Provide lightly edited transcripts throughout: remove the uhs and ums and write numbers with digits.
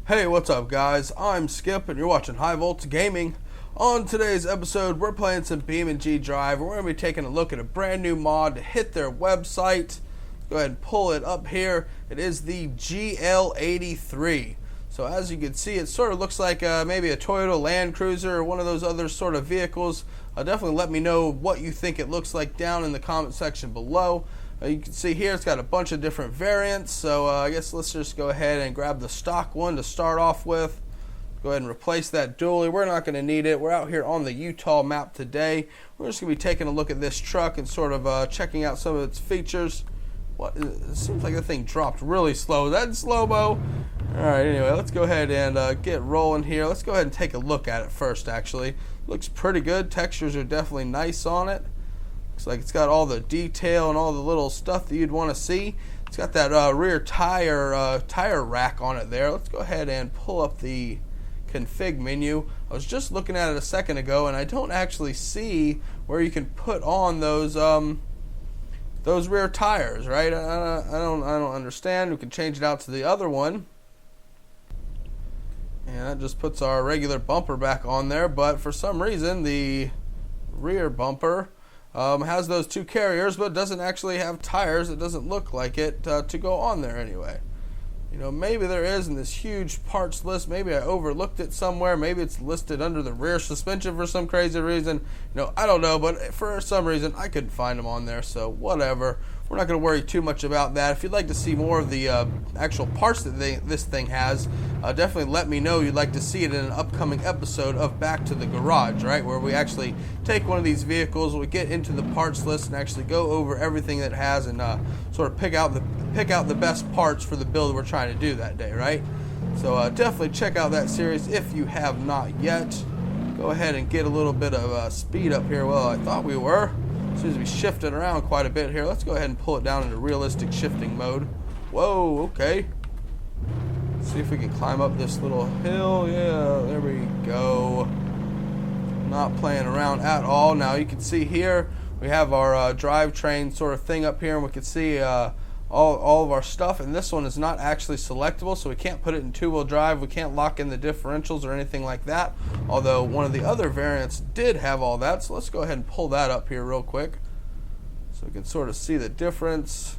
Hey, what's up guys? I'm Skip and you're watching HighVoltsGaming. On today's episode, we're playing some BeamNG.drive. We're going to be taking a look at a brand new mod to hit their website. Go ahead and pull it up here. It is the GL83. So as you can see, it sort of looks like maybe a Toyota Land Cruiser or one of those other sort of vehicles. Definitely let me know what you think it looks like down in the comment section below. You can see here it's got a bunch of different variants, so I guess let's just go ahead and grab the stock one to start off with. Go ahead and replace that dually. We're not going to need it. We're out here on the Utah map today. We're just going to be taking a look at this truck and sort of checking out some of its features. It seems like the thing dropped really slow. Is that in slow-mo? Alright, anyway, let's go ahead and get rolling here. Let's go ahead and take a look at it first, actually. Looks pretty good. Textures are definitely nice on it. Looks like it's got all the detail and all the little stuff that you'd want to see. It's got that rear tire rack on it there. Let's go ahead and pull up the config menu. I was just looking at it a second ago, and I don't actually see where you can put on those rear tires, right? I don't understand. We can change it out to the other one, and that just puts our regular bumper back on there. But for some reason, the rear bumper has those two carriers, but doesn't actually have tires. It doesn't look like it to go on there anyway. You know, maybe there is in this huge parts list. Maybe I overlooked it somewhere. Maybe it's listed under the rear suspension for some crazy reason. You know, I don't know, but for some reason I couldn't find them on there, so whatever. We're not going to worry too much about that. If you'd like to see more of the actual parts that this thing has, definitely let me know you'd like to see it in an upcoming episode of Back to the Garage, right? Where we actually take one of these vehicles, we get into the parts list and actually go over everything that it has and sort of pick out the best parts for the build we're trying to do that day, right? So definitely check out that series if you have not yet. Go ahead and get a little bit of speed up here. Well, I thought we were. Seems to be shifting around quite a bit here. Let's go ahead and pull it down into realistic shifting mode. Whoa, okay. Let's see if we can climb up this little hill. Yeah, there we go. Not playing around at all. Now you can see here we have our drivetrain sort of thing up here, and we can see all of our stuff, and this one is not actually selectable, so we can't put it in two-wheel drive. We can't lock in the differentials or anything like that, although one of the other variants did have all that. So let's go ahead and pull that up here real quick so we can sort of see the difference.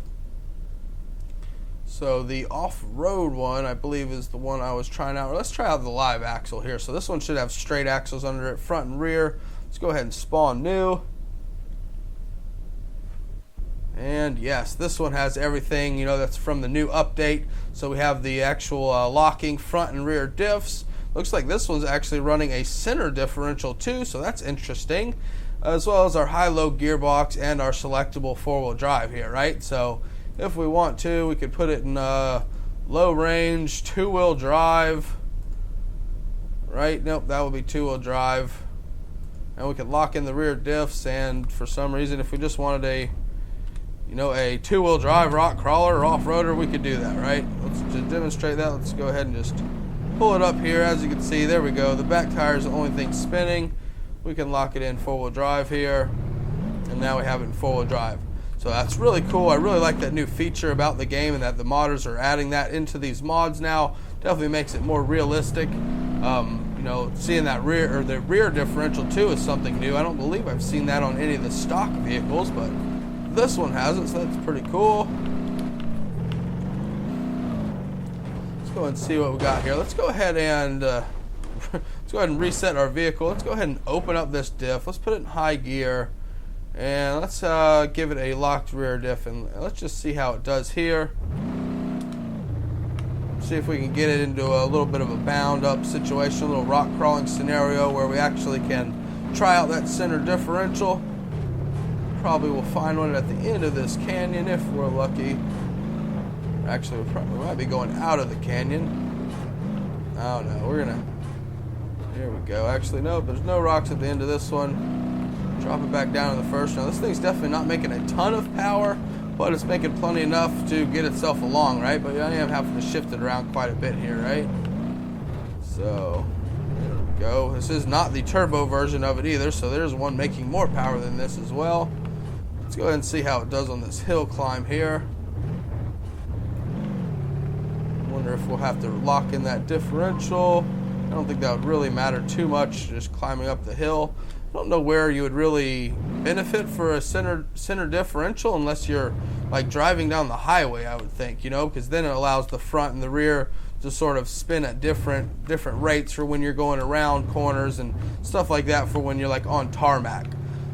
So the off-road one, I believe, is the one I was trying out. Let's try out the live axle here. So this one should have straight axles under it, front and rear. Let's go ahead and spawn new. And yes, this one has everything, you know, that's from the new update. So we have the actual locking front and rear diffs. Looks like this one's actually running a center differential too, so that's interesting. As well as our high-low gearbox and our selectable four-wheel drive here, right? So if we want to, we could put it in low range, two-wheel drive, right? Nope, that would be two-wheel drive. And we could lock in the rear diffs, and for some reason, if we just wanted a two-wheel drive rock crawler or off-roader, we could do that, right? Let's just demonstrate that. Let's go ahead and just pull it up here. As you can see, there we go. The back tire is the only thing spinning. We can lock it in four-wheel drive here, and now we have it in four-wheel drive. So that's really cool. I really like that new feature about the game, and that the modders are adding that into these mods now. Definitely makes it more realistic. You know, seeing that the rear differential too is something new. I don't believe I've seen that on any of the stock vehicles, but this one has it, so that's pretty cool. Let's go and see what we got here. Let's go ahead and reset our vehicle. Let's go ahead and open up this diff. Let's put it in high gear, and let's give it a locked rear diff, and let's just see how it does here. See if we can get it into a little bit of a bound up situation, a little rock crawling scenario where we actually can try out that center differential. Probably will find one at the end of this canyon if we're lucky. Actually, we might be going out of the canyon. Oh no, here we go. Actually, no, there's no rocks at the end of this one. Drop it back down to the first. Now, this thing's definitely not making a ton of power, but it's making plenty enough to get itself along, right? But I am having to shift it around quite a bit here, right? So, there we go. This is not the turbo version of it either, so there's one making more power than this as well. Let's go ahead and see how it does on this hill climb here. Wonder if we'll have to lock in that differential. I don't think that would really matter too much, just climbing up the hill. I don't know where you would really benefit for a center differential unless you're like driving down the highway, I would think, because then it allows the front and the rear to sort of spin at different rates for when you're going around corners and stuff like that for when you're like on tarmac.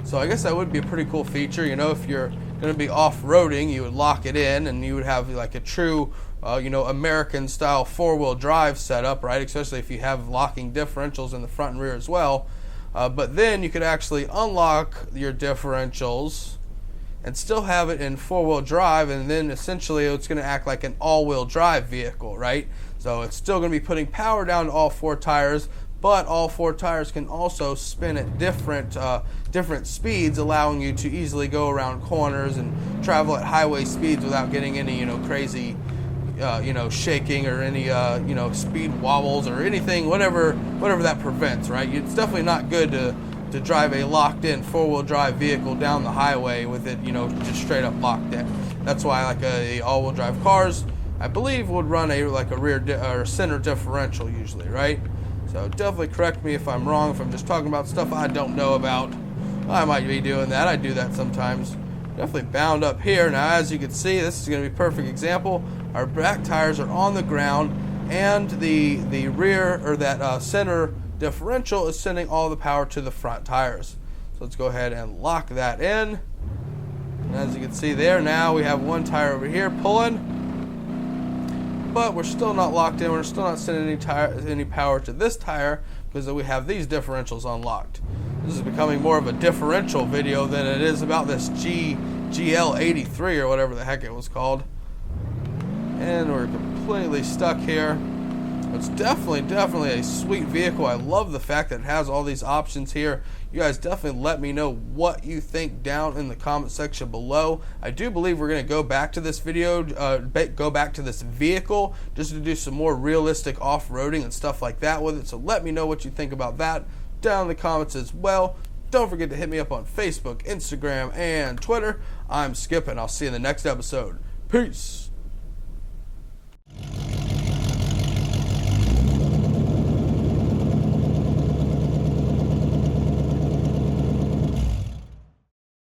So I guess that would be a pretty cool feature. If you're going to be off-roading, you would lock it in and you would have like a true American style four-wheel drive setup, right? Especially if you have locking differentials in the front and rear as well. But then you could actually unlock your differentials and still have it in four-wheel drive, and then essentially it's going to act like an all-wheel drive vehicle, right? So it's still going to be putting power down to all four tires, but all four tires can also spin at different speeds, allowing you to easily go around corners and travel at highway speeds without getting any crazy shaking or any speed wobbles or anything, whatever that prevents, right? It's definitely not good to drive a locked-in four-wheel drive vehicle down the highway with it, just straight up locked in. That's why like a all-wheel drive cars, I believe, would run a rear or center differential usually, right? So definitely correct me if I'm wrong, if I'm just talking about stuff I don't know about. I might be doing that. I do that sometimes. Definitely bound up here. Now, as you can see, this is going to be a perfect example. Our back tires are on the ground, and the rear, or that center differential, is sending all the power to the front tires. So let's go ahead and lock that in. And as you can see there, now we have one tire over here pulling, but we're still not locked in. We're still not sending any power to this tire because we have these differentials unlocked. This is becoming more of a differential video than it is about this GL83 or whatever the heck it was called. And we're completely stuck here. It's definitely a sweet vehicle. I love the fact that it has all these options here. You guys definitely let me know what you think down in the comment section below. I do believe we're going to go back to this video, go back to this vehicle just to do some more realistic off-roading and stuff like that with it. So let me know what you think about that down in the comments as well. Don't forget to hit me up on Facebook, Instagram, and Twitter. I'm Skip, and I'll see you in the next episode. Peace.